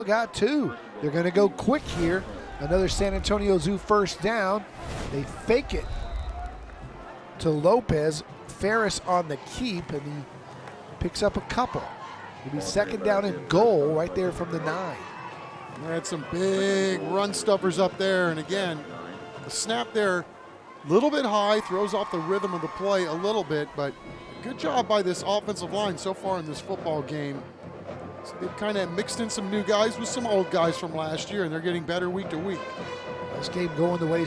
got two. They're going to go quick here. Another San Antonio Zoo first down. They fake it to Lopez. Ferris on the keep, and he picks up a couple. It'll be second down and goal right there from the 9. They had some big run stuffers up there, and again, the snap there, a little bit high, throws off the rhythm of the play a little bit, but good job by this offensive line so far in this football game. So they've kind of mixed in some new guys with some old guys from last year, and they're getting better week to week. This game going the way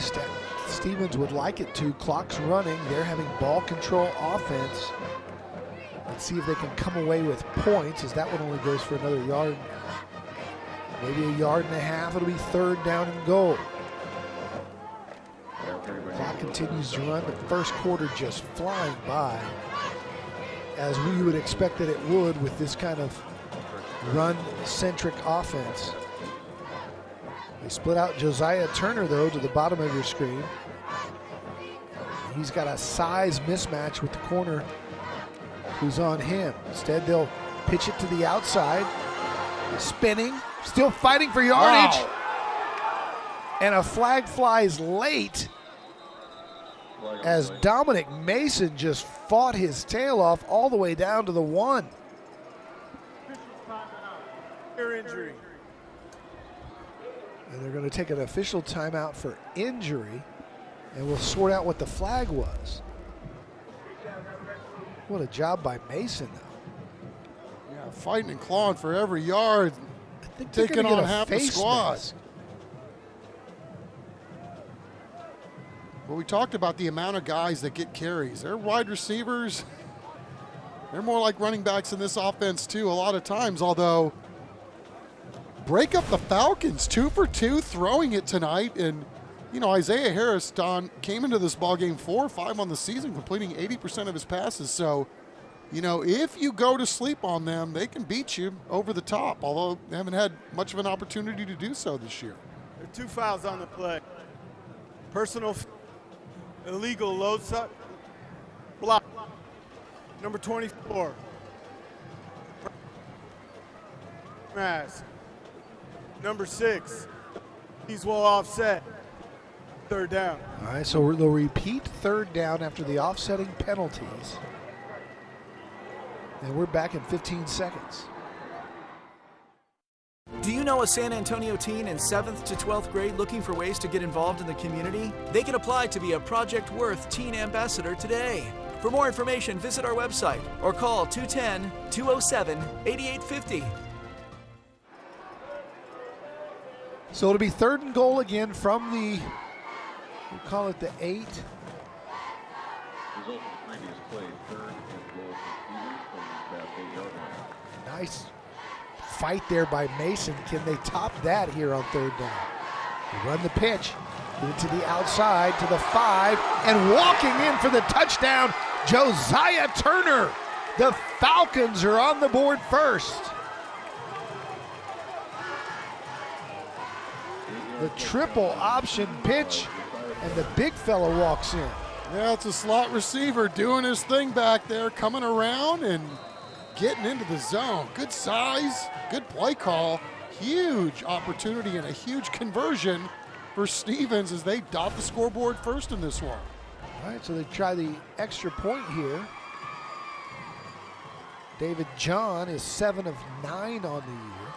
Stevens would like it to. Clock's running. They're having ball control offense. Let's see if they can come away with points, as that one only goes for another yard. Maybe a yard and a half. It'll be third down and goal. Clock continues to run. The first quarter just flying by, as we would expect that it would with this kind of run-centric offense. They split out Josiah Turner, though, to the bottom of your screen. He's got a size mismatch with the corner who's on him. Instead, they'll pitch it to the outside. Spinning, still fighting for yardage. Wow. And a flag flies late as Dominic Mason just fought his tail off all the way down to the 1. Injury. And they're going to take an official timeout for injury, and we'll sort out what the flag was. What a job by Mason, though. Yeah, fighting and clawing for every yard, I think they're taking gonna get on a half the face squad. mask. Well, we talked about the amount of guys that get carries. They're wide receivers. They're more like running backs in this offense, too, a lot of times, although break up the Falcons, 2 for 2, throwing it tonight. And, you know, Isaiah Harris, Don, came into this ballgame 4 or 5 on the season, completing 80% of his passes. So, you know, if you go to sleep on them, they can beat you over the top, although they haven't had much of an opportunity to do so this year. There are 2 fouls on the play. Personal, illegal load block. Number 24. Mask. Number 6. He's well offset. Third down. All right, so they'll repeat third down after the offsetting penalties. And we're back in 15 seconds. Do you know a San Antonio teen in 7th to 12th grade looking for ways to get involved in the community? They can apply to be a Project Worth Teen Ambassador today. For more information, visit our website or call 210-207-8850. So it'll be third and goal again from the, we'll call it the 8. Result of the previous play, third and goal for Stevens from the 8-yard line. Nice fight there by Mason. Can they top that here on third down? They run the pitch, get it to the outside, to the 5, and walking in for the touchdown, Josiah Turner. The Falcons are on the board first. The triple option pitch, and the big fella walks in. Yeah, it's a slot receiver doing his thing back there, coming around and getting into the zone. Good size, good play call, huge opportunity and a huge conversion for Stevens as they dot the scoreboard first in this one. All right, so they try the extra point here. David John is 7 of 9 on the year.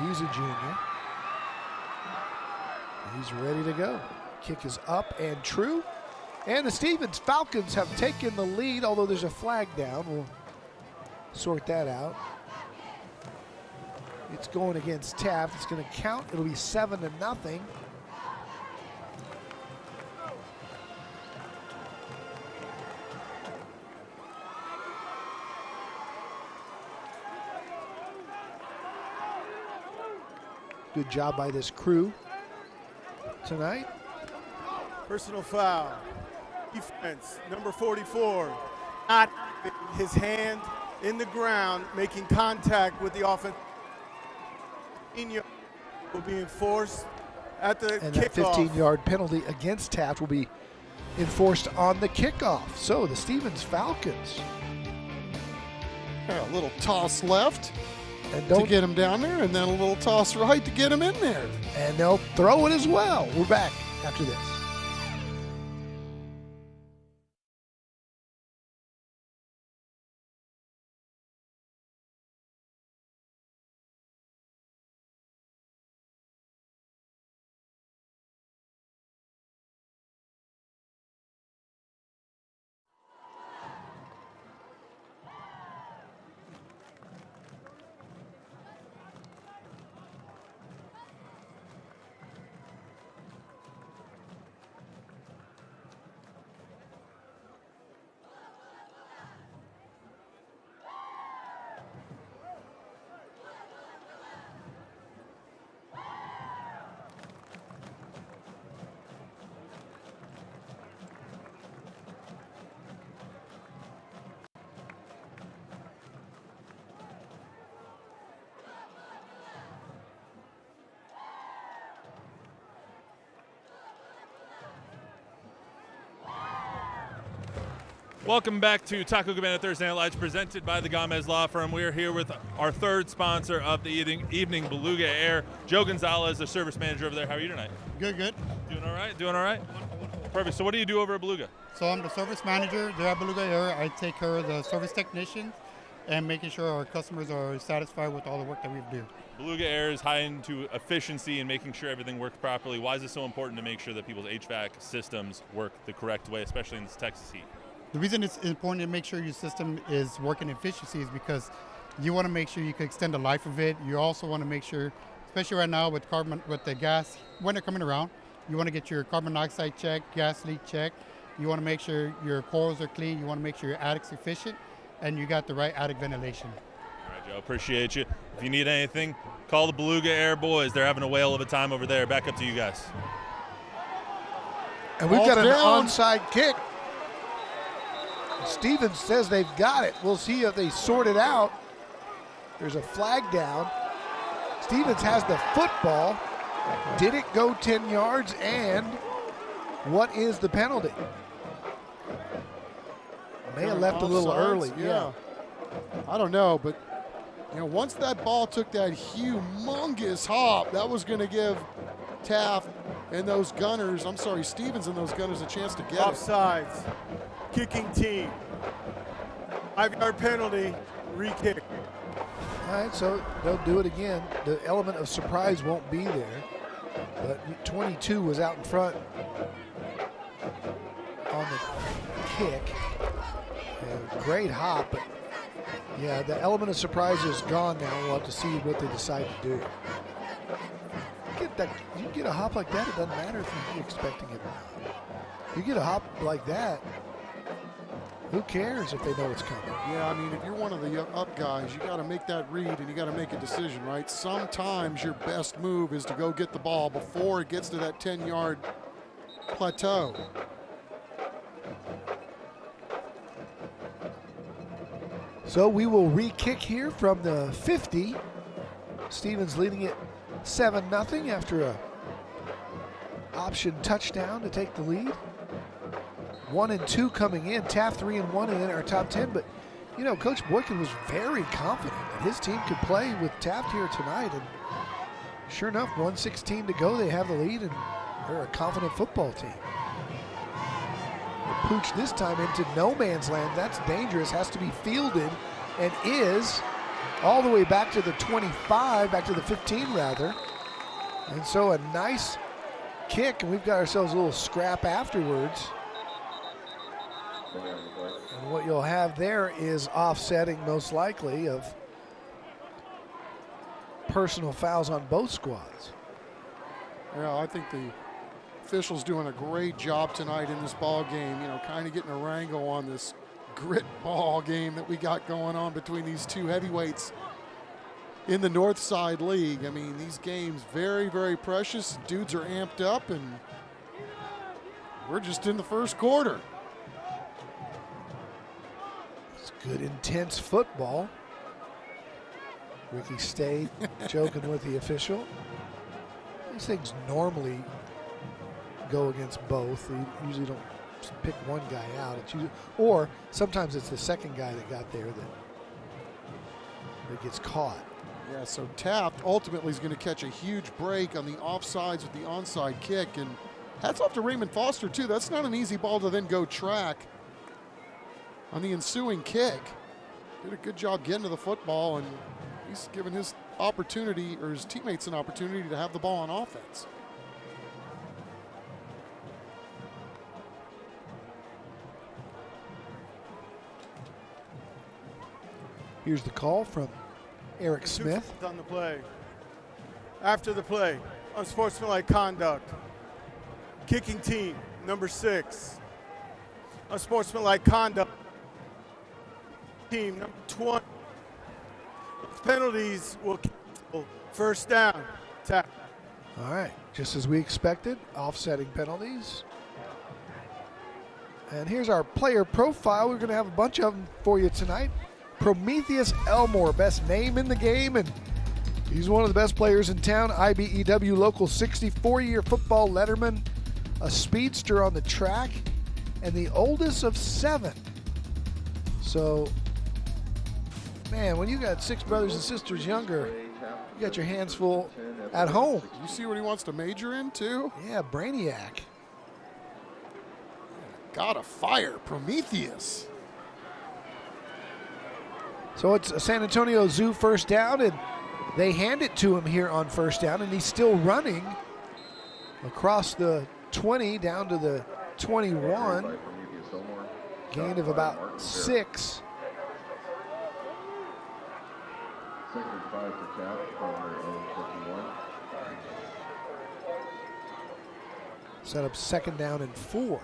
He's a junior. He's ready to go. Kick is up and true. And the Stevens Falcons have taken the lead, although there's a flag down. We'll sort that out. It's going against Taft. It's going to count. It'll be 7-0. Good job by this crew tonight. Personal foul. Defense, number 44. Not his hand in the ground, making contact with the offense. Will be enforced at the and kickoff. that 15-yard penalty against Taft will be enforced on the kickoff. So the Stevens Falcons. A little toss left. And to get him down there, and then a little toss right to get him in there. And they'll throw it as well. We're back after this. Welcome back to Taco Cabana Thursday Night Lights, presented by the Gomez Law Firm. We're here with our third sponsor of the evening, Beluga Air. Joe Gonzalez, the service manager over there. How are you tonight? Good. Doing all right? Doing all right? Perfect. So what do you do over at Beluga? So I'm the service manager there at Beluga Air. I take care of the service technicians and making sure our customers are satisfied with all the work that we do. Beluga Air is high into efficiency and making sure everything works properly. Why is it so important to make sure that people's HVAC systems work the correct way, especially in this Texas heat? The reason it's important to make sure your system is working efficiency is because you want to make sure you can extend the life of it. You also want to make sure, especially right now with the gas, when they're coming around, you want to get your carbon dioxide checked, gas leak checked. You want to make sure your coils are clean. You want to make sure your attic's efficient, and you got the right attic ventilation. All right, Joe, appreciate you. If you need anything, call the Beluga Air boys. They're having a whale of a time over there. Back up to you guys. And we've Ball got an down. onside kick. Stevens says they've got it. We'll see if they sort it out. There's a flag down. Stevens has the football. Did it go 10 yards? And what is the penalty? May have left a little Offsides? early. Yeah. I don't know, but once that ball took that humongous hop, that was going to give Taft and those gunners, Stevens and those gunners a chance to get it. Offsides. Kicking team. 5-yard penalty. Re-kick. All right, so they'll do it again. The element of surprise won't be there. But 22 was out in front on the kick. And great hop, but yeah, the element of surprise is gone now. We'll have to see what they decide to do. You get a hop like that, it doesn't matter if you're expecting it or not. You get a hop like that, who cares if they know it's coming? Yeah, I mean, if you're one of the up guys, you got to make that read and you got to make a decision, right? Sometimes your best move is to go get the ball before it gets to that 10-yard plateau. So we will re-kick here from the 50. Stevens leading it 7-0 after a option touchdown to take the lead. 1 and 2 coming in. Taft 3 and 1 in our top 10. But Coach Boykin was very confident that his team could play with Taft here tonight. And sure enough, 1:16 to go. They have the lead, and they're a confident football team. Pooch this time into no man's land. That's dangerous. Has to be fielded, and is all the way back to the 25, back to the 15 rather. And so a nice kick, and we've got ourselves a little scrap afterwards. And what you'll have there is offsetting, most likely, of personal fouls on both squads. Yeah, I think the officials doing a great job tonight in this ball game, kind of getting a wrangle on this grit ball game that we got going on between these two heavyweights in the North Side League. I mean, these games very, very precious. Dudes are amped up, and we're just in the first quarter. It's good, intense football. Ricky stayed joking with the official. These things normally go against both. You usually don't just pick one guy out. It's usually, or sometimes it's the second guy that got there that gets caught. Yeah, so Taft ultimately is going to catch a huge break on the offsides with the onside kick. And hats off to Raymond Foster, too. That's not an easy ball to then go track on the ensuing kick. Did a good job getting to the football, and he's given his opportunity, or his teammates an opportunity to have the ball on offense. Here's the call from Eric Smith. On the play. After the play, unsportsmanlike conduct. Kicking team, number 6. Unsportsmanlike conduct. Team, number 20. Penalties will cancel. First down. Taft. All right, just as we expected, offsetting penalties. And here's our player profile. We're going to have a bunch of them for you tonight. Prometheus Elmore, best name in the game, and he's one of the best players in town. IBEW local 64-year football letterman, a speedster on the track, and the oldest of 7. So, man, when you got 6 brothers and sisters younger, you got your hands full at home. You see what he wants to major in, too? Yeah, Brainiac. Gotta fire Prometheus. So it's a San Antonio Zoo first down, and they hand it to him here on first down, and he's still running across the 20 down to the 21. Gain of about 6. Second and 5 for Taft from their own 51. Set up second down and 4.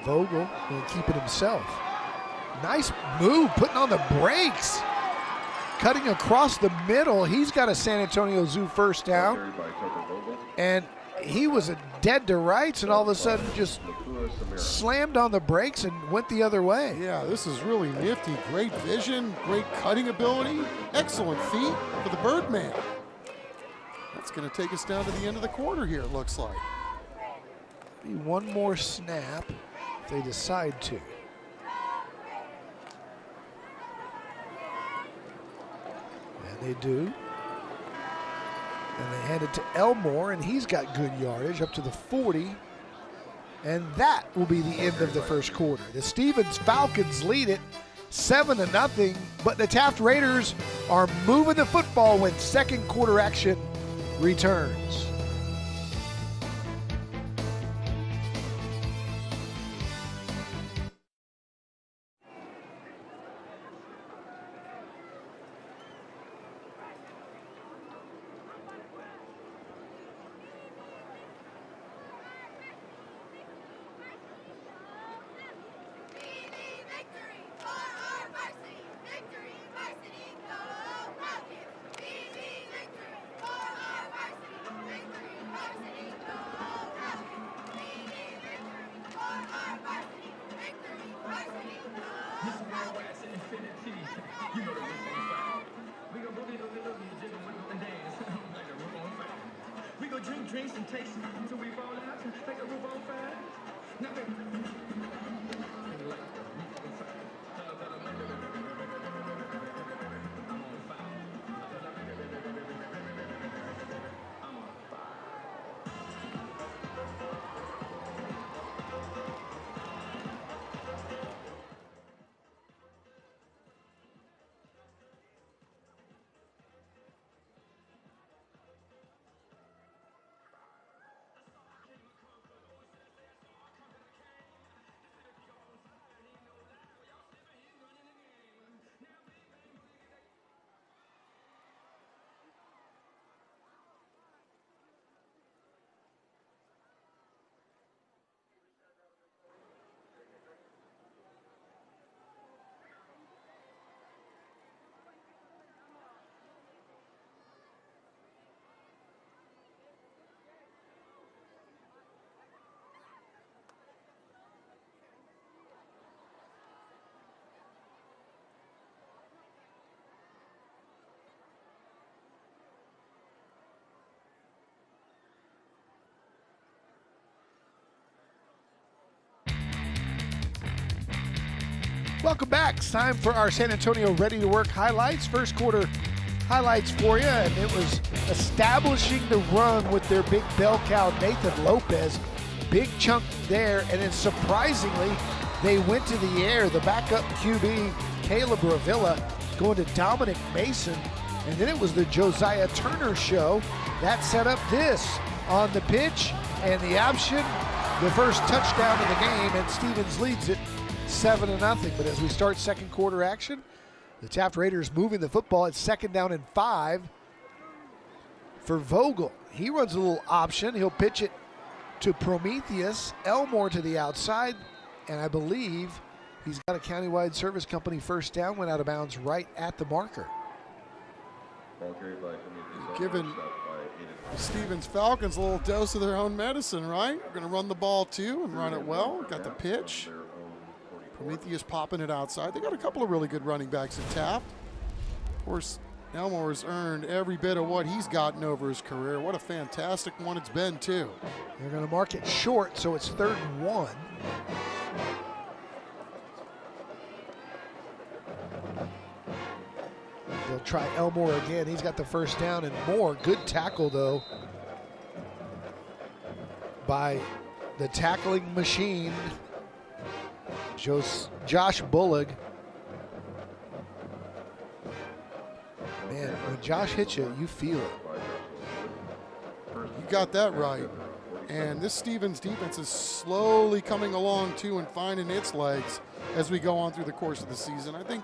Vogel will keep it himself. Nice move, putting on the brakes. Cutting across the middle. He's got a San Antonio Zoo first down. And he was dead to rights, and all of a sudden just slammed on the brakes and went the other way. Yeah, this is really nifty. Great vision, great cutting ability, excellent feet for the Birdman. That's going to take us down to the end of the quarter here, it looks like. Maybe one more snap if they decide to. And they do. And they hand it to Elmore, and he's got good yardage up to the 40. And that will be the end of the first quarter. The Stevens Falcons lead it 7-0, but the Taft Raiders are moving the football when second quarter action returns. Drinks and takes until we fall out. Take a move on fast. Welcome back. It's time for our San Antonio Ready to Work highlights. First quarter highlights for you, and it was establishing the run with their big bell cow, Nathan Lopez. Big chunk there, and then surprisingly, they went to the air. The backup QB, Caleb Ravilla, going to Dominic Mason, and then it was the Josiah Turner show. That set up this on the pitch, and the option, the first touchdown of the game, and Stevens leads it 7-0. But as we start second quarter action, the Taft Raiders moving the football at 2nd down and 5 for Vogel. He runs a little option. He'll pitch it to Prometheus. Elmore to the outside, and I believe he's got a countywide service company first down, went out of bounds right at the marker. Ball carried by Prometheus. Giving Stopped by Aiden. Stevens Falcons a little dose of their own medicine, right? We're going to run the ball too and run it well. Got the pitch. Their own 44. Prometheus popping it outside. They got a couple of really good running backs at Taft. Of course, Elmore has earned every bit of what he's gotten over his career. What a fantastic one it's been, too. They're going to mark it short, so it's 3rd and 1. They'll try Elmore again. He's got the first down and more. Good tackle, though, by the tackling machine, Josh Bullock. Man, when Josh hits you, you feel it. You got that right. And this Stevens defense is slowly coming along, too, and finding its legs as we go on through the course of the season. I think,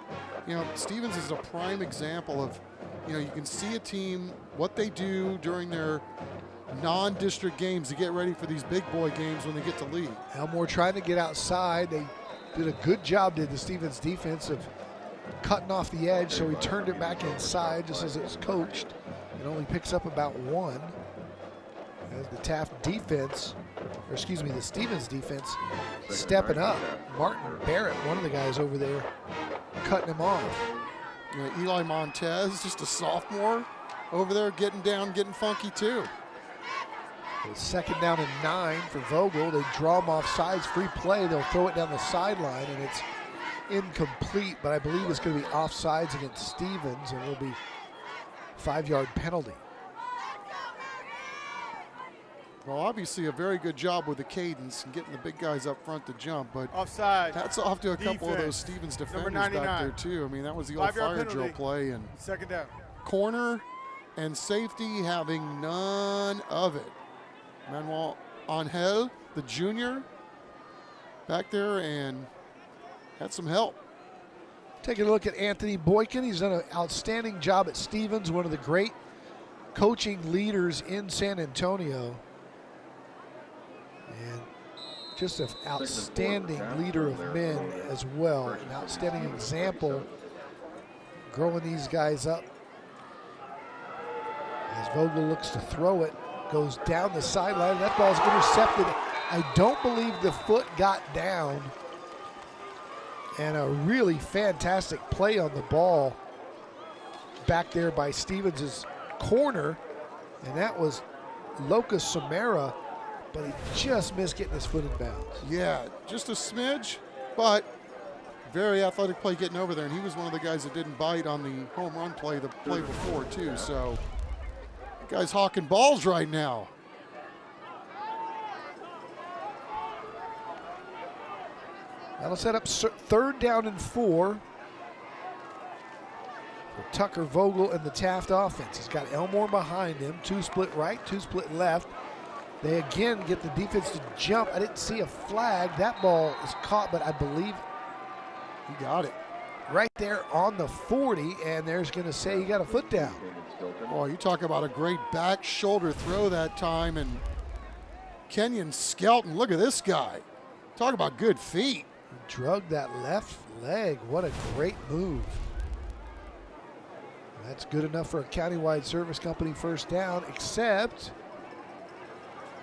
Stevens is a prime example of, you can see a team, what they do during their non-district games to get ready for these big boy games when they get to league. Elmore trying to get outside. They did a good job, did the Stevens defense, of cutting off the edge, so he turned it back inside just as it was coached. It only picks up about 1. As the Taft defense, or excuse me, the Stevens defense stepping up. Martin Barrett, one of the guys over there, cutting him off. Eli Montez, just a sophomore, over there getting down, getting funky too. It's 2nd down and 9 for Vogel. They draw him off sides, free play. They'll throw it down the sideline, and it's incomplete, but I believe it's going to be offsides against Stevens, and it'll be 5-yard penalty. Well, obviously a very good job with the cadence and getting the big guys up front to jump, but Offside. hats off to a couple of those Defense. Stevens Number defenders back 99. there too. I mean, that was the old 5-yard fire drill penalty. play, and 2nd down. corner and safety having none of it. Manuel Angel, the junior, back there and had some help. Taking a look at Anthony Boykin. He's done an outstanding job at Stevens, one of the great coaching leaders in San Antonio. And just an outstanding leader of men as well. An outstanding example, growing these guys up. As Vogel looks to throw it, goes down the sideline. That ball's intercepted. I don't believe the foot got down. And a really fantastic play on the ball back there by Stevens' corner. And that was Locus Samara, but he just missed getting his foot in bounds. Yeah, just a smidge, but very athletic play getting over there. And he was one of the guys that didn't bite on the home run play the play before too. So the guy's hawking balls right now. That'll set up 3rd down and 4 for Tucker Vogel and the Taft offense. He's got Elmore behind him, 2 split right, 2 split left. They again get the defense to jump. I didn't see a flag. That ball is caught, but I believe He got it. right there on the 40, and there's going to say he got a foot down. Oh, you talk about a great back shoulder throw that time, and Kenyon Skelton, look at this guy. Talk about good feet. He drug that left leg. What a great move. That's good enough for a countywide service company first down, except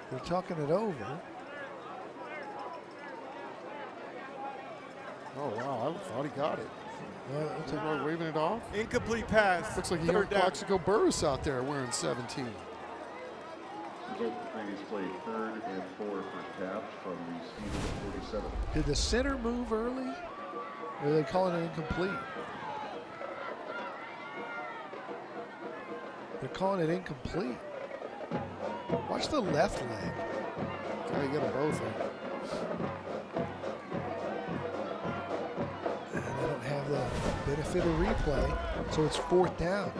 they're talking it over. Oh, wow, I thought he got it. Is everybody waving it off? Incomplete pass. Looks like 3rd down. Plaxico Burris out there wearing 17. Result of the previous play, 3rd and 4 for Taft from the Stevens 47. Did the center move early? Or are they calling it incomplete? They're calling it incomplete. Watch the left leg. Okay, you get them both in. And they don't have the benefit of replay, so it's 4th down.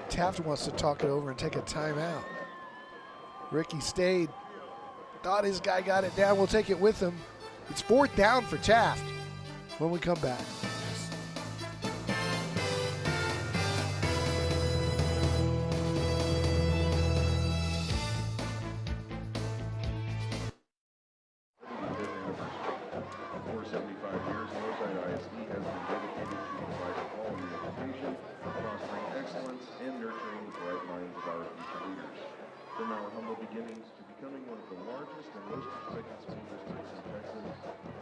Taft wants to talk it over and take a timeout. Ricky stayed, thought his guy got it down. We'll take it with him. It's 4th down for Taft when we come back. For 75 years, Northside ISD has been dedicated to providing quality education, fostering excellence, and nurturing the bright minds of our future leaders. From our humble beginnings to becoming one of the largest and most respected school districts in Texas,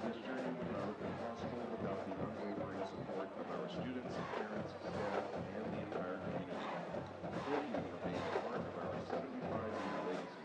this journey would not have been possible without the unwavering support of our students, parents, staff, and the entire community. Thank you for being a part of our 75-year legacy.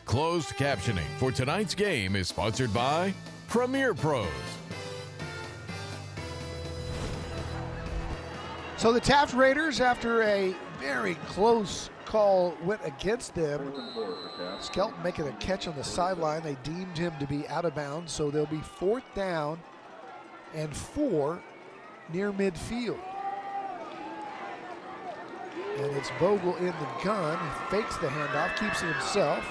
Closed captioning for tonight's game is sponsored by Premier Pros. So the Taft Raiders, after a very close call went against them, Skelton making a catch on the sideline. They deemed him to be out of bounds, so they'll be 4th down and 4 near midfield. And it's Vogel in the gun. He fakes the handoff, keeps it himself,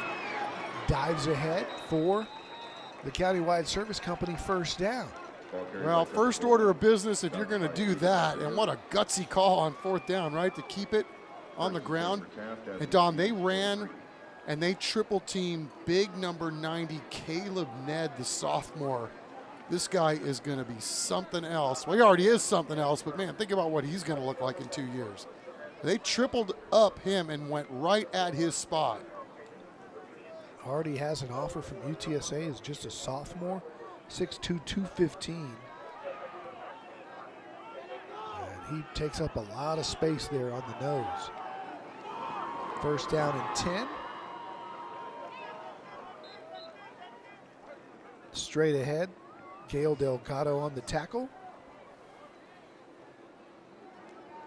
dives ahead for the Countywide Service Company 1st down. Well, first order of business if you're going to do that, and what a gutsy call on 4th down, right, to keep it on the ground. And Don, they ran and they triple teamed big number 90, Caleb Ned, the sophomore. This guy is going to be something else. Well, he already is something else, but man, think about what he's going to look like in 2 years. They tripled up him and went right at his spot. Already has an offer from UTSA as just a sophomore, 6'2", 215. And he takes up a lot of space there on the nose. 1st down and 10. Straight ahead, Gail Delgado on the tackle.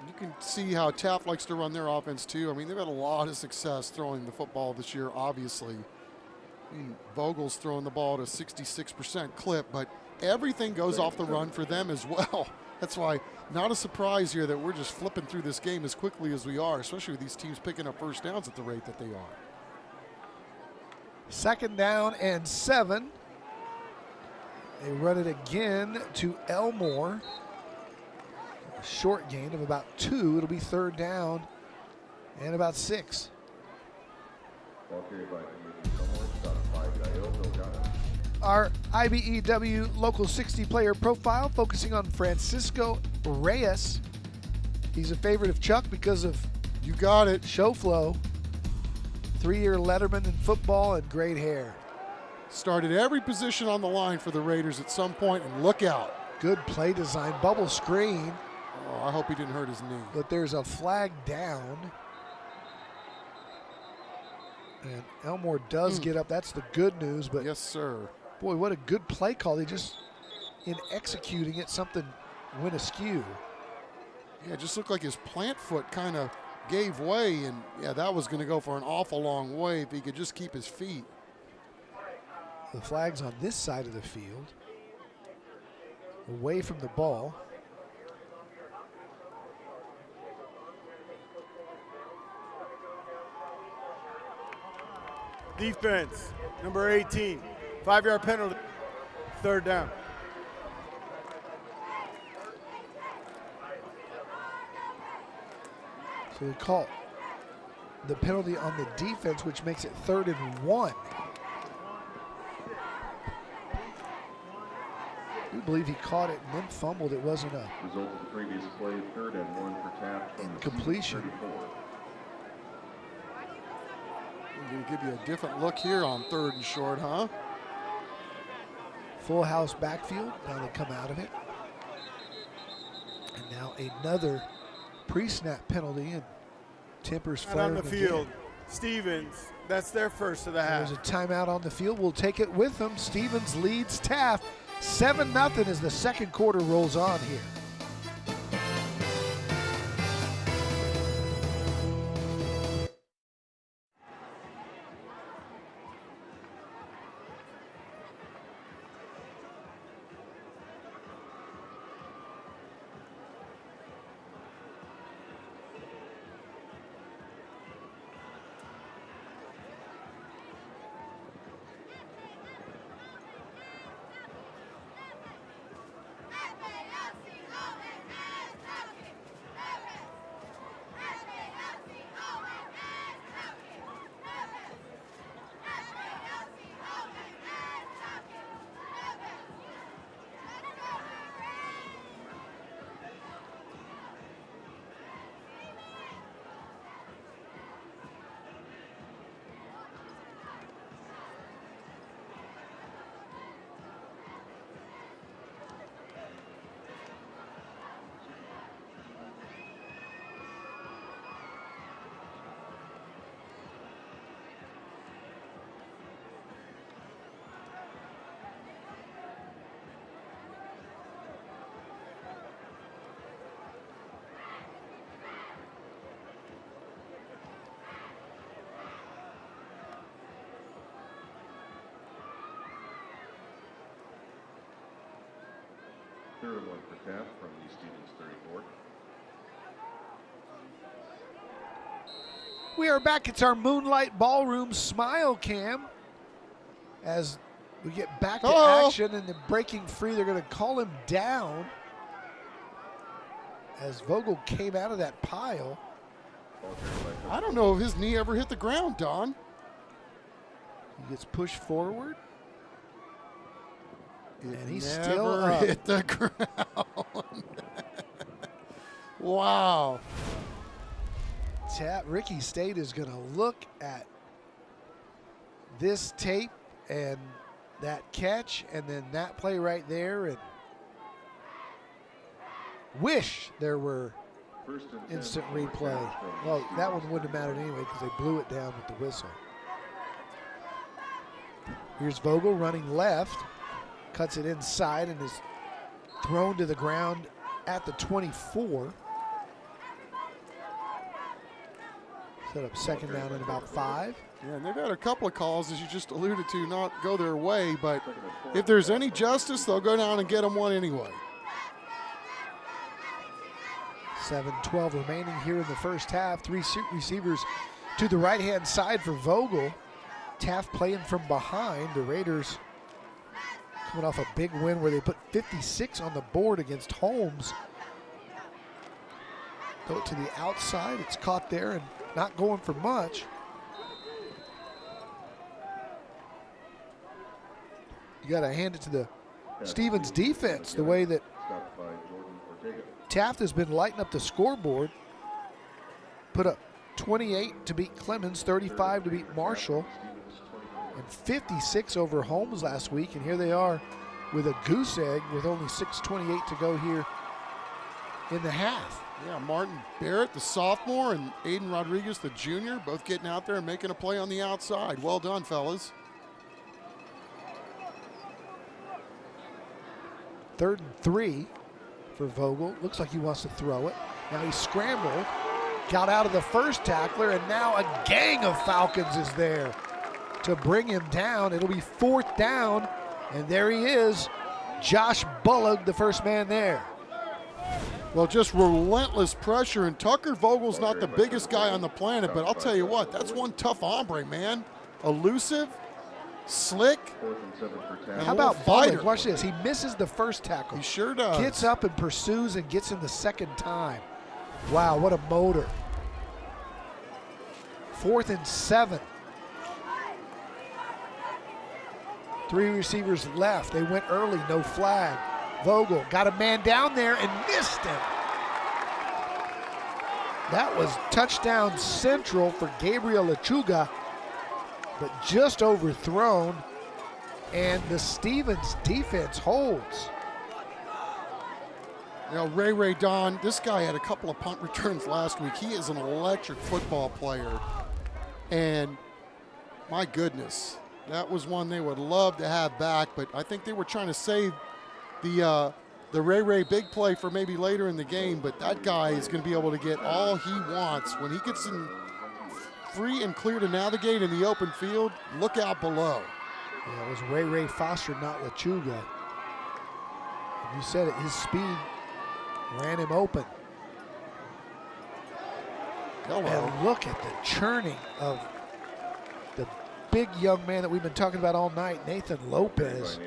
You can see how Taft likes to run their offense too. I mean, they've had a lot of success throwing the football this year, obviously. I mean, Vogel's throwing the ball at a 66% clip, but everything goes off the run for them as well. That's why not a surprise here that we're just flipping through this game as quickly as we are, especially with these teams picking up 1st downs at the rate that they are. 2nd down and 7. They run it again to Elmore. A short gain of about 2. It'll be 3rd down and about 6. Ball carried by Elmore, stopped by Gael Delgado. Our IBEW Local 60 player profile focusing on Francisco Reyes. He's a favorite of Chuck because of You got it. show flow. 3-year letterman in football and great hair. Started every position on the line for the Raiders at some point, and look out. Good play design, bubble screen, Oh, I hope he didn't hurt his knee. but there's a flag down. And Elmore does get up. That's the good news, but Yes, sir. boy, what a good play call. They just, in executing it, something went askew. Yeah, it just looked like his plant foot kind of gave way, and yeah, that was going to go for an awful long way if he could just keep his feet. The flag's on this side of the field. away from the ball. Defense, number 18, 5-yard penalty, 3rd down. So they call the penalty on the defense, which makes it 3rd and 1. We believe he caught it and then fumbled. It wasn't a Result of the previous play, 3rd and 1 for Taft. from the incompletion. Stevens 34. I'm going to give you a different look here on 3rd and short, huh? Full house backfield. Now they come out of it. And now another pre-snap penalty, and tempers Out flaring on the again. field, Stevens, that's their first of the half. There's a timeout on the field. We'll take it with them. Stevens leads Taft 7-0 as the second quarter rolls on here. Third and 1 for Taft from the Stevens 34. We are back. It's our Moonlight Ballroom Smile Cam. As we get back to action and then breaking free, they're going to call him down as Vogel came out of that pile. I don't know if his knee ever hit the ground, Don. He gets pushed forward. And he's never still up. hit the ground. Wow. Ricky State is going to look at this tape and that catch and then that play right there and wish there were instant replay. Well, that one wouldn't have mattered anyway because they blew it down with the whistle. Here's Vogel running left, cuts it inside and is thrown to the ground at the 24. Set up second down and about 5. Yeah, and they've had a couple of calls, as you just alluded to, not go their way, but if there's any justice, they'll go down and get them one anyway. 7:12 remaining here in the first half. 3 receivers to the right-hand side for Vogel. Taft playing from behind. The Raiders coming off a big win where they put 56 on the board against Holmes. Throw it to the outside. It's caught there and not going for much. You got to hand it to the Stevens defense, the way that Taft has been lighting up the scoreboard. Put up 28 to beat Clemens, 35 to beat Marshall, and 56 over Holmes last week. And here they are with a goose egg with only 6:28 to go here in the half. Yeah, Martin Barrett, the sophomore, and Aiden Rodriguez, the junior, both getting out there and making a play on the outside. Well done, fellas. 3rd and 3 for Vogel. Looks like he wants to throw it. Now he scrambled, got out of the first tackler, and now a gang of Falcons is there to bring him down. It'll be 4th down, and there he is Josh Bullock, the first man there. Well, just relentless pressure, and Tucker Vogel's not the biggest guy on the planet, but I'll tell you what, that's one tough hombre, man. Elusive, slick, and How about Bullock? Watch this. He misses the first tackle. He sure does. Gets up and pursues and gets him the second time. Wow, what a motor. 4th and 7. 3 receivers left. They went early, no flag. Vogel got a man down there and missed him. That was touchdown central for Gabriel Lechuga, but just overthrown, and the Stevens defense holds. You know, Ray Don, this guy had a couple of punt returns last week. He is an electric football player, and my goodness, that was one they would love to have back, but I think they were trying to save the Ray big play for maybe later in the game, but that guy is going to be able to get all he wants. When he gets in free and clear to navigate in the open field, look out below. Yeah, it was Ray Foster, not Lechuga. You said it, his speed ran him open. Hello. And look at the churning of the big young man that we've been talking about all night, Nathan Lopez,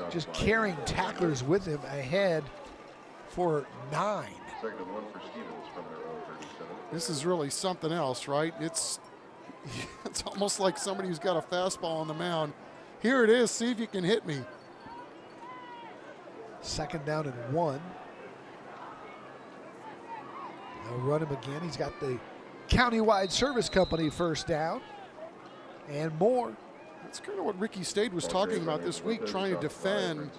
just carrying tacklers with him ahead for 9. This is really something else, right? It's almost like somebody who's got a fastball on the mound. Here it is, see if you can hit me. 2nd down and 1. They'll run him again. He's got the Countywide Service Company first down and more. That's kind of what Ricky Stade was talking about this week, trying to defend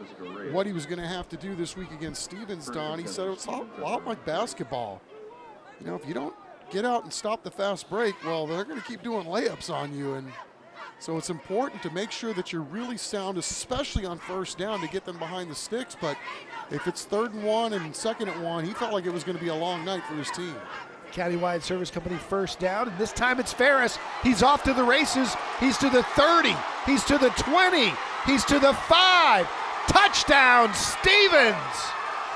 what he was going to have to do this week against Stevens, Don. He said it's a lot like basketball. You know, if you don't get out and stop the fast break, well, they're going to keep doing layups on you. And so it's important to make sure that you're really sound, especially on first down, to get them behind the sticks. But if it's 3rd and 1 and 2nd and 1, he felt like it was going to be a long night for his team. Countywide Service Company first down, and this time it's Ferris. He's off to the races. He's to the 30. He's to the 20. He's to the 5. Touchdown, Stevens.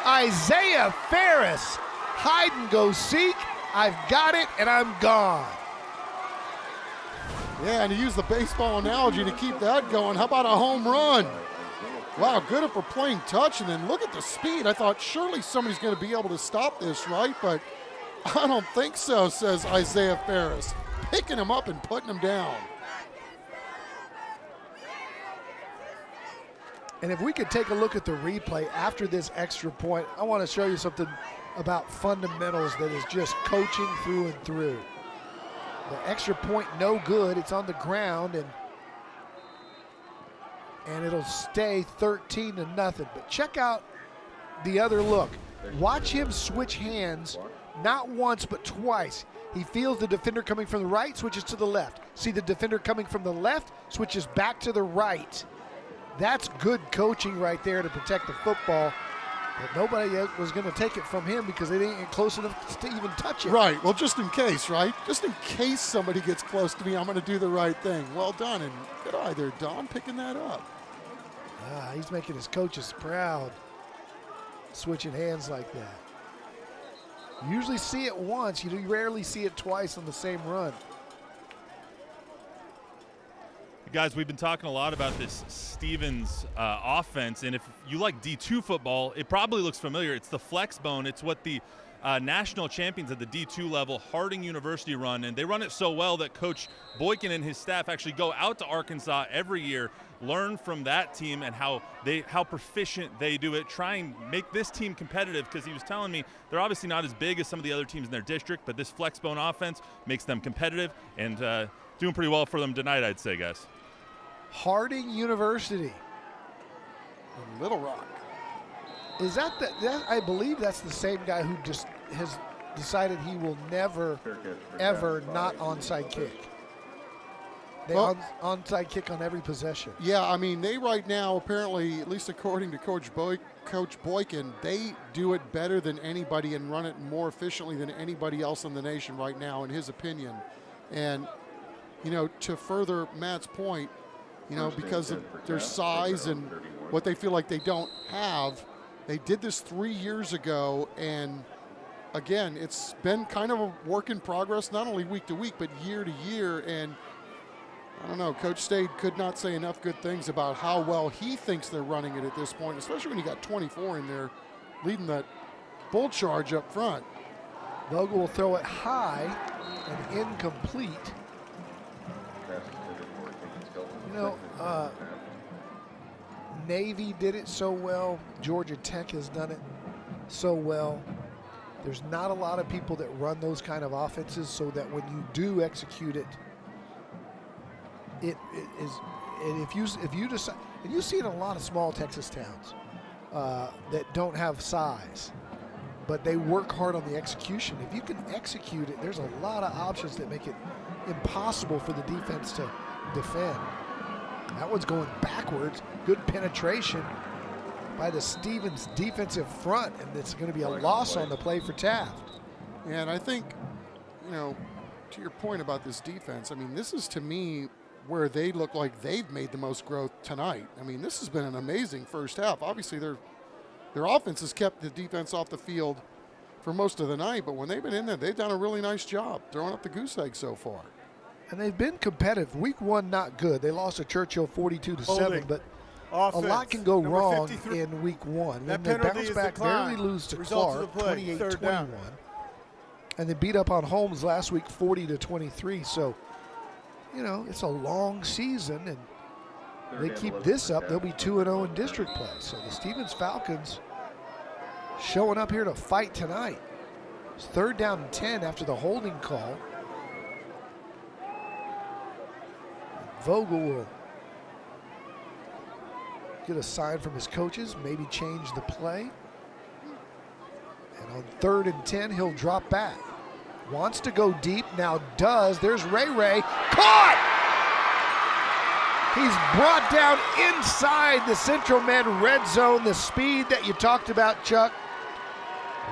Isaiah Ferris. Hide and go seek. I've got it, and I'm gone. Yeah, and to use the baseball analogy to keep that going, how about a home run? Wow, good for playing touch, and then look at the speed. I thought surely somebody's going to be able to stop this, right? But I don't think so, says Isaiah Ferris, picking him up and putting him down. And if we could take a look at the replay after this extra point, I want to show you something about fundamentals that is just coaching through and through. The extra point, no good. It's on the ground, and it'll stay 13-0. But check out the other look. Watch him switch hands, not once but twice. He feels the defender coming from the right, switches to the left. See the defender coming from the left, switches back to the right. That's good coaching right there to protect the football. But nobody was going to take it from him because they didn't get close enough to even touch it. Right. Well, just in case, right? Just in case somebody gets close to me, I'm going to do the right thing. Well done, and good eye there, Don, picking that up. He's making his coaches proud, switching hands like that. You usually see it once. You rarely see it twice on the same run. Guys, we've been talking a lot about this Stevens offense, and if you like D2 football, it probably looks familiar. It's the flex bone. It's what the national champions at the D2 level, Harding University, run, and they run it so well that Coach Boykin and his staff actually go out to Arkansas every year, learn from that team and how proficient they do it, try and make this team competitive, because he was telling me they're obviously not as big as some of the other teams in their district, but this flex bone offense makes them competitive and doing pretty well for them tonight, I'd say, guys. Harding University. In Little Rock. Is that I believe that's the same guy who just has decided he will never, ever not onside kick. They onside kick on every possession. Yeah, I mean, they right now, apparently, at least according to Coach Boykin, they do it better than anybody and run it more efficiently than anybody else in the nation right now, in his opinion. And, you know, to further Matt's point, you know, because of their size and what they feel like they don't have. They did this 3 years ago, and again, it's been kind of a work in progress, not only week to week, but year to year. And I don't know, Coach Stade could not say enough good things about how well he thinks they're running it at this point, especially when you got 24 in there leading that bull charge up front. Vogel will throw it high and incomplete. You know, Navy did it so well. Georgia Tech has done it so well. There's not a lot of people that run those kind of offenses, so that when you do execute it, it is. And if you decide, and you see it in a lot of small Texas towns that don't have size, but they work hard on the execution. If you can execute it, there's a lot of options that make it impossible for the defense to defend. That one's going backwards. Good penetration by the Stevens defensive front, and it's going to be a loss on the play for Taft. And I think, you know, to your point about this defense, I mean, this is to me where they look like they've made the most growth tonight. I mean, this has been an amazing first half. Obviously, their offense has kept the defense off the field for most of the night, but when they've been in there, they've done a really nice job throwing up the goose egg so far. And they've been competitive. Week one, not good. They lost to Churchill 42-7, but Offense. a lot can go Number wrong 53. in week one. That And they penalty bounce is back, declined. barely lose to Result of Clark, the play, third 28-21. down. And they beat up on Holmes last week 40-23. So, you know, it's a long season, and they keep this up, they'll be 2-0 in district play. So the Stevens Falcons showing up here to fight tonight. It's 3rd down and 10 after the holding call. Vogel will get a sign from his coaches, maybe change the play. And on 3rd and 10, he'll drop back. Wants to go deep, now does. There's Ray. Caught! He's brought down inside the Central Med red zone, the speed that you talked about, Chuck.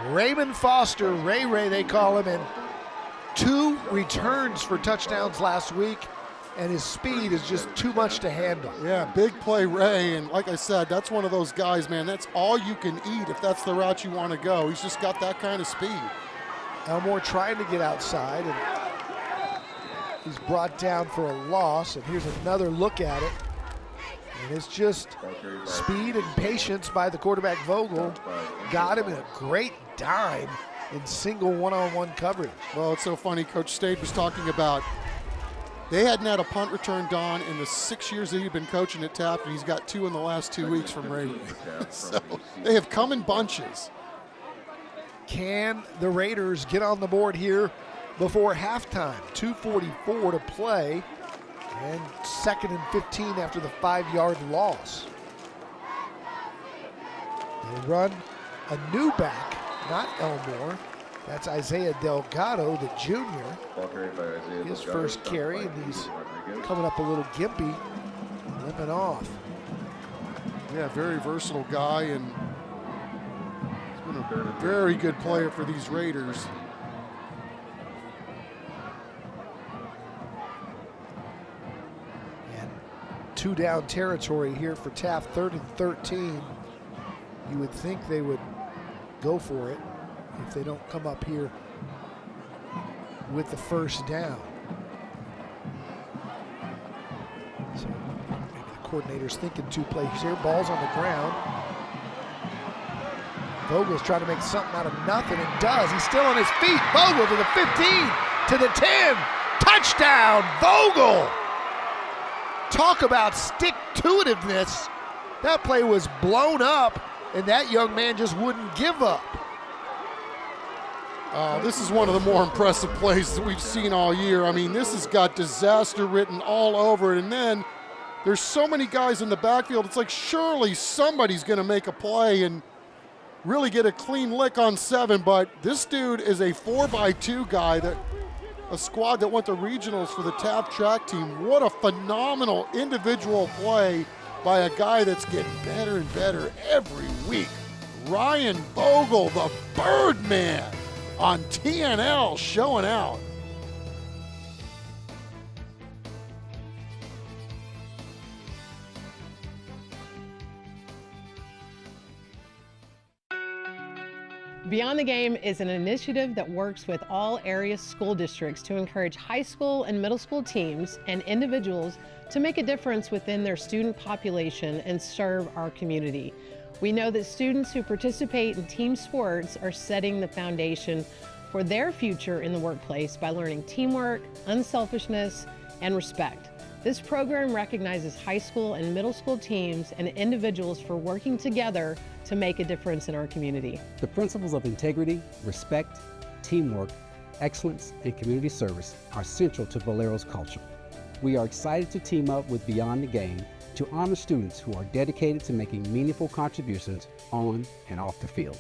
Raymond Foster, Ray they call him, and 2 returns for touchdowns last week, and his speed is just too much to handle. Yeah, big play Ray, and like I said, that's one of those guys, man, that's all you can eat if that's the route you want to go. He's just got that kind of speed. Elmore trying to get outside, and he's brought down for a loss, and here's another look at it. And it's just speed and patience by the quarterback Vogel. Got him in a great dime in single one-on-one coverage. Well, it's so funny. Coach Stade was talking about they hadn't had a punt return done in the 6 years that he'd been coaching at Taft, and he's got 2 in the last 2 weeks from Ray. So they have come in bunches. Can the Raiders get on the board here before halftime? 2:44 to play, and 2nd and 15 after the 5-yard loss. They run a new back, not Elmore. That's Isaiah Delgado, the junior. His first carry, and he's coming up a little gimpy, limping off. Yeah, very versatile guy, and he's been a very good player for these Raiders. And 2-down territory here for Taft, 3rd and 13. You would think they would go for it if they don't come up here with the first down. So maybe the coordinator's thinking 2 plays here. Ball's on the ground. Vogel's trying to make something out of nothing, and does. He's still on his feet. Vogel to the 15, to the 10. Touchdown, Vogel! Talk about stick-to-itiveness. That play was blown up, and that young man just wouldn't give up. This is one of the more impressive plays that we've seen all year. I mean, this has got disaster written all over it. And then there's so many guys in the backfield. It's like surely somebody's going to make a play and really get a clean lick on 7. But this dude is a 4x2 guy, that a squad that went to regionals for the Taft track team. What a phenomenal individual play by a guy that's getting better and better every week. Ryan Vogel, the Birdman, on TNL, showing out. Beyond the Game is an initiative that works with all area school districts to encourage high school and middle school teams and individuals to make a difference within their student population and serve our community. We know that students who participate in team sports are setting the foundation for their future in the workplace by learning teamwork, unselfishness, and respect. This program recognizes high school and middle school teams and individuals for working together to make a difference in our community. The principles of integrity, respect, teamwork, excellence, and community service are central to Valero's culture. We are excited to team up with Beyond the Game to honor students who are dedicated to making meaningful contributions on and off the field.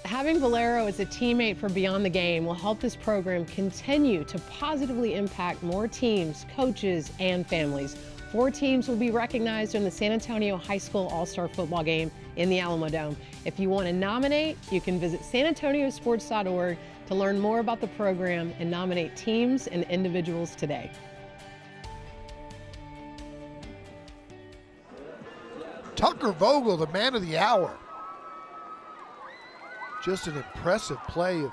Having Valero as a teammate for Beyond the Game will help this program continue to positively impact more teams, coaches, and families. 4 teams will be recognized in the San Antonio High School All-Star Football Game in the Alamo Dome. If you want to nominate, you can visit sanantoniosports.org to learn more about the program and nominate teams and individuals today. Tucker Vogel, the man of the hour. Just an impressive play.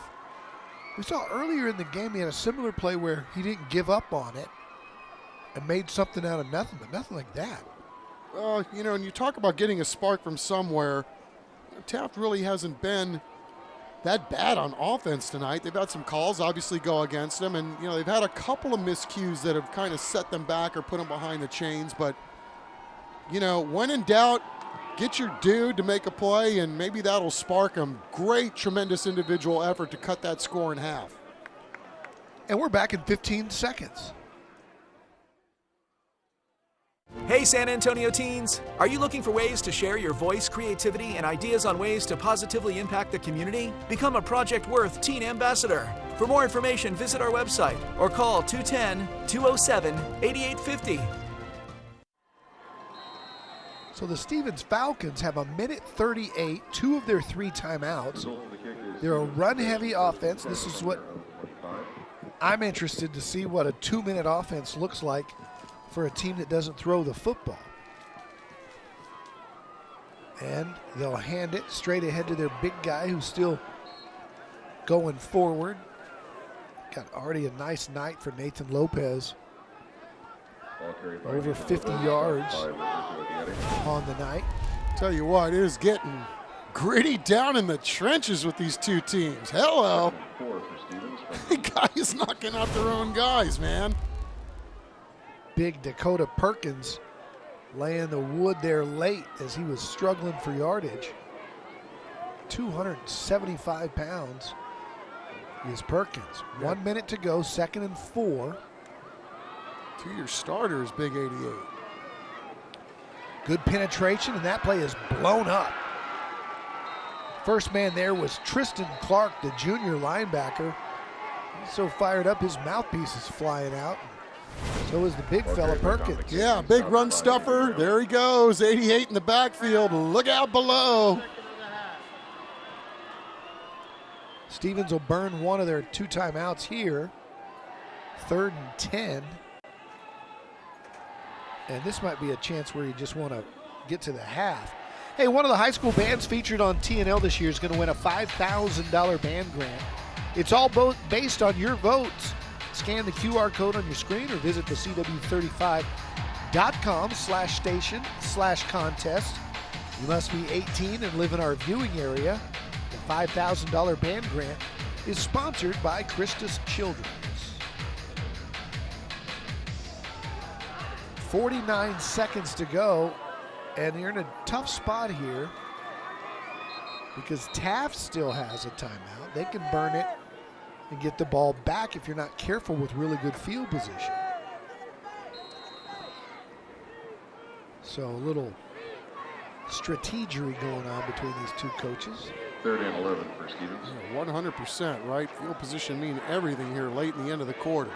We saw earlier in the game he had a similar play where he didn't give up on it and made something out of nothing, but nothing like that. Well, you know, and you talk about getting a spark from somewhere, Taft really hasn't been that bad on offense tonight. They've had some calls obviously go against them, and, you know, they've had a couple of miscues that have kind of set them back or put them behind the chains, but, you know, when in doubt, get your dude to make a play, and maybe that'll spark them. Great, tremendous individual effort to cut that score in half. And we're back in 15 seconds. Hey San Antonio teens! Are you looking for ways to share your voice, creativity, and ideas on ways to positively impact the community? Become a Project Worth Teen Ambassador. For more information, visit our website or call 210-207-8850. So the Stevens Falcons have 1:38, 2 of their 3 timeouts. They're a run-heavy offense. This is what I'm interested to see, what a 2-minute offense looks like for a team that doesn't throw the football. And they'll hand it straight ahead to their big guy who's still going forward. Got already a nice night for Nathan Lopez. Over 50 yards on the night. Tell you what, it is getting gritty down in the trenches with these two teams. Hello. Guys knocking out their own guys, man. Big Dakota Perkins laying the wood there late as he was struggling for yardage. 275 pounds is Perkins. 1 minute to go, 2nd and 4. 2-year starter is big 88. Good penetration, and that play is blown up. First man there was Tristan Clark, the junior linebacker. He's so fired up, his mouthpiece is flying out. So is the big fella Perkins. Yeah, big run stuffer. There he goes, 88 in the backfield. Look out below. Stevens will burn one of their 2 timeouts here. 3rd and 10. And this might be a chance where you just want to get to the half. Hey, one of the high school bands featured on TNL this year is going to win a $5,000 band grant. It's all based on your votes. Scan the QR code on your screen or visit the cw35.com/station/contest. You must be 18 and live in our viewing area. The $5,000 band grant is sponsored by Christus Children's. 49 seconds to go, and you're in a tough spot here because Taft still has a timeout. They can burn it and get the ball back if you're not careful with really good field position. So a little strategery going on between these two coaches. 3rd and 11 for Stevens. 100%, right? Field position mean everything here late in the end of the quarter.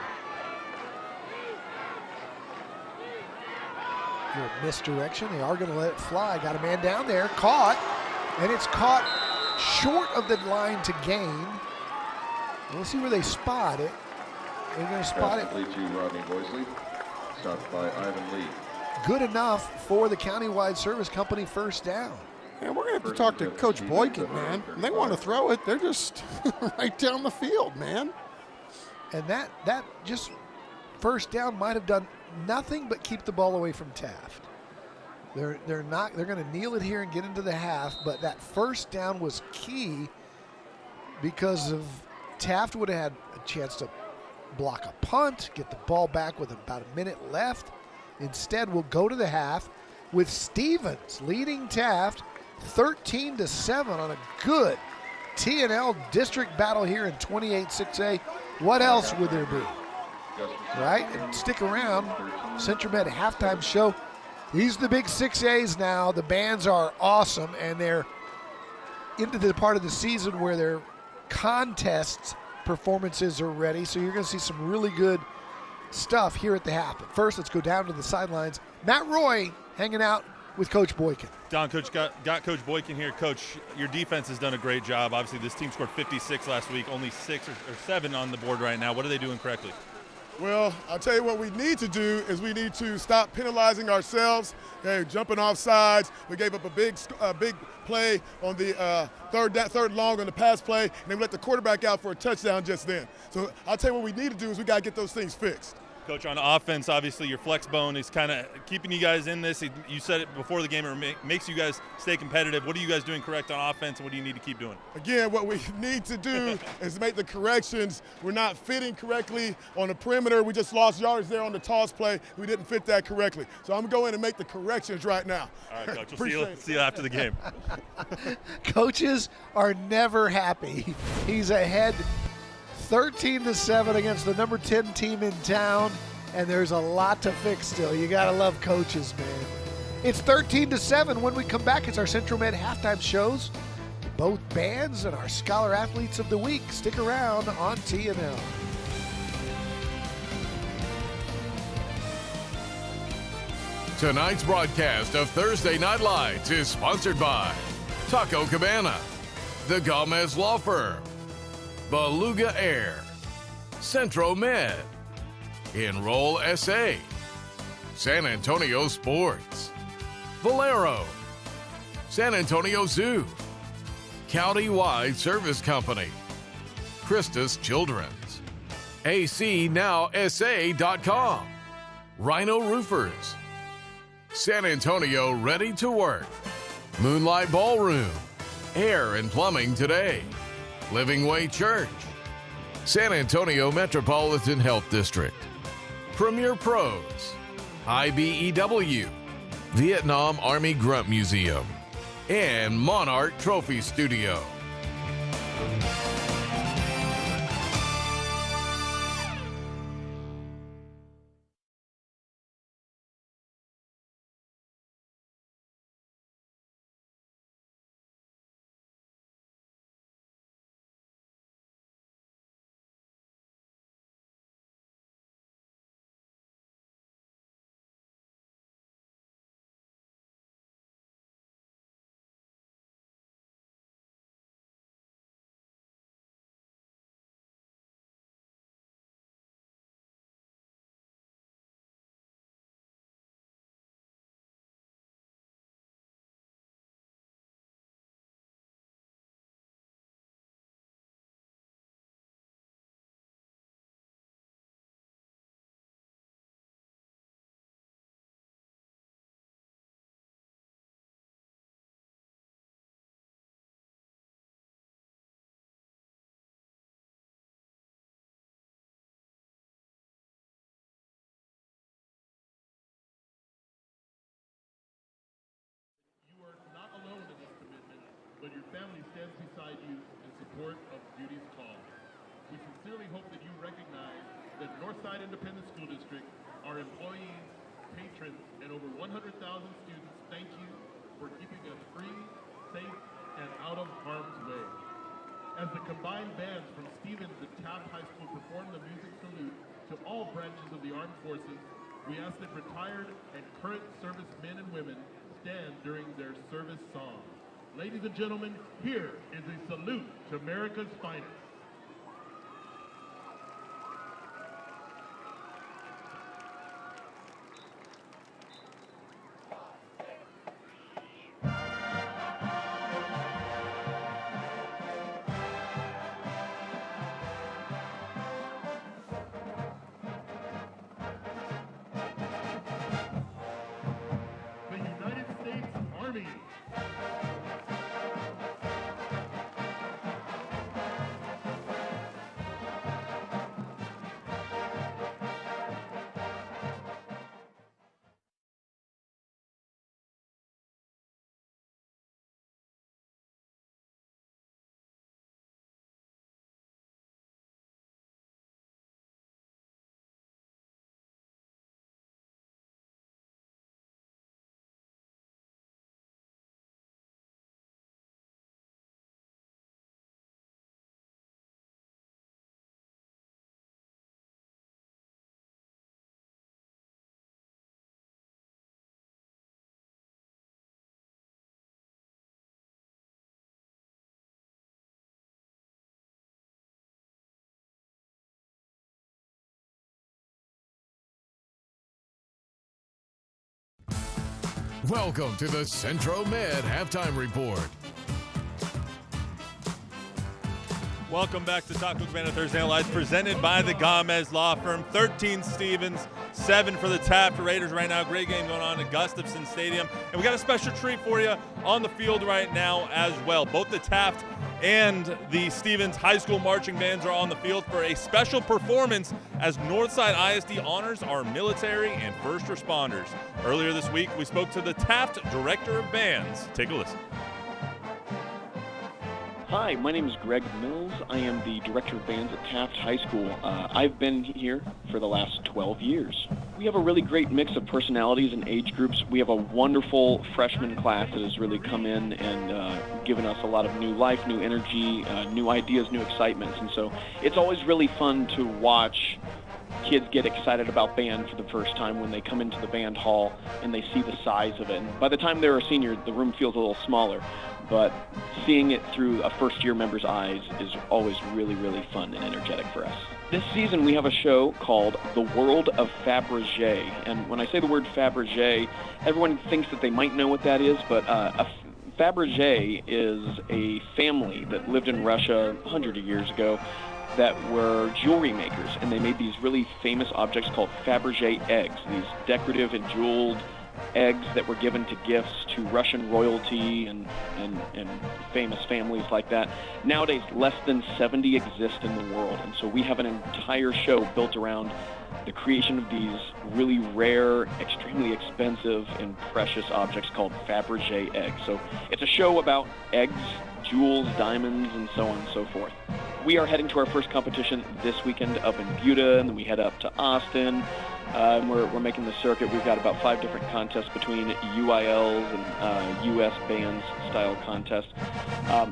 Good misdirection. They are going to let it fly. Got a man down there, caught, and it's caught short of the line to gain. We'll see where they spot it. They're going to spot it. Lead to Rodney Boysley, stopped by Ivan Lee. Good enough for the countywide service company 1st down. And we're going to have to talk to Coach Boykin, man. When they want to throw it, they're just right down the field, man. And that just first down might have done nothing but keep the ball away from Taft. They're going to kneel it here and get into the half, but that first down was key because of Taft would have had a chance to block a punt, get the ball back with about a minute left. Instead, we'll go to the half with Stevens leading Taft 13-7 on a good T&L district battle here in 28-6A. What else would there be? Right? And stick around. Central Med halftime show. These are the big 6As now. The bands are awesome, and they're into the part of the season where their contests performances are ready. So you're going to see some really good stuff here at the half. But first, let's go down to the sidelines. Matt Roy hanging out with Coach Boykin. Don, Coach, got Coach Boykin here. Coach, your defense has done a great job. Obviously, this team scored 56 last week, only 6 or 7 on the board right now. What are they doing correctly? Well, I'll tell you what we need to do is we need to stop penalizing ourselves. Okay, jumping off sides. We gave up a big play on the third long on the pass play, and then we let the quarterback out for a touchdown just then. So I'll tell you what we need to do is we got to get those things fixed. Coach, on offense, obviously your flex bone is kind of keeping you guys in this. You said it before the game, it makes you guys stay competitive. What are you guys doing correct on offense, and what do you need to keep doing? Again, what we need to do is make the corrections. We're not fitting correctly on the perimeter. We just lost yards there on the toss play. We didn't fit that correctly. So I'm going to go in and make the corrections right now. All right, Coach. We'll see you after the game. Coaches are never happy. He's ahead 13-7 against the number 10 team in town, and there's a lot to fix still. You got to love coaches, man. It's 13-7. When we come back, it's our Central Med halftime shows, both bands and our Scholar Athletes of the Week. Stick around on T&L. Tonight's broadcast of Thursday Night Lights is sponsored by Taco Cabana, the Gomez Law Firm, Beluga Air, Centro Med, Enroll SA, San Antonio Sports, Valero, San Antonio Zoo, County-Wide Service Company, Christus Children's, ACNowSA.com, Rhino Roofers, San Antonio Ready to Work, Moonlight Ballroom, Air and Plumbing Today, Living Way Church, San Antonio Metropolitan Health District, Premier Pros, IBEW, Vietnam Army Grunt Museum, and Monarch Trophy Studio. But your family stands beside you in support of Judy's cause. We sincerely hope that you recognize that Northside Independent School District, our employees, patrons, and over 100,000 students thank you for keeping us free, safe, and out of harm's way. As the combined bands from Stevens and Taft High School perform the music salute to all branches of the armed forces, we ask that retired and current servicemen and women stand during their service song. Ladies and gentlemen, here is a salute to America's finest. Welcome to the Centro Med Halftime Report. Welcome back to Talk Cook Banner Thursday Night Lights, presented by the Gomez Law Firm. 13 Stevens, 7 for the Taft Raiders right now. Great game going on at Gustafson Stadium. And we got a special treat for you on the field right now as well. Both the Taft and the Stevens High School marching bands are on the field for a special performance as Northside ISD honors our military and first responders. Earlier this week, we spoke to the Taft Director of Bands. Take a listen. Hi, my name is Greg Mills. I am the Director of Bands at Taft High School. I've been here for the last 12 years. We have a really great mix of personalities and age groups. We have a wonderful freshman class that has really come in and given us a lot of new life, new energy, new ideas, new excitements. And so it's always really fun to watch kids get excited about band for the first time when they come into the band hall and they see the size of it. And by the time they're a senior, the room feels a little smaller. But seeing it through a first-year member's eyes is always really, really fun and energetic for us. This season we have a show called The World of Fabergé. And when I say the word Fabergé, everyone thinks that they might know what that is, but Fabergé is a family that lived in Russia 100 years ago that were jewelry makers, and they made these really famous objects called Fabergé eggs, these decorative and jeweled eggs that were given to gifts to Russian royalty and famous families like that. Nowadays, less than 70 exist in the world, and so we have an entire show built around the creation of these really rare, extremely expensive, and precious objects called Fabergé eggs. So it's a show about eggs, jewels, diamonds, and so on and so forth. We are heading to our first competition this weekend up in Buda, and then we head up to Austin. And we're making the circuit. We've got about 5 different contests between UILs and U.S. bands style contests.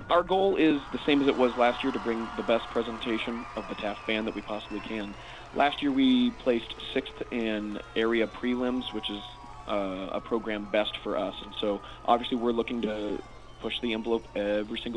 Our goal is the same as it was last year, to bring the best presentation of the Taft band that we possibly can. Last year we placed 6th in area prelims, which is a program best for us. And so obviously we're looking to push the envelope every single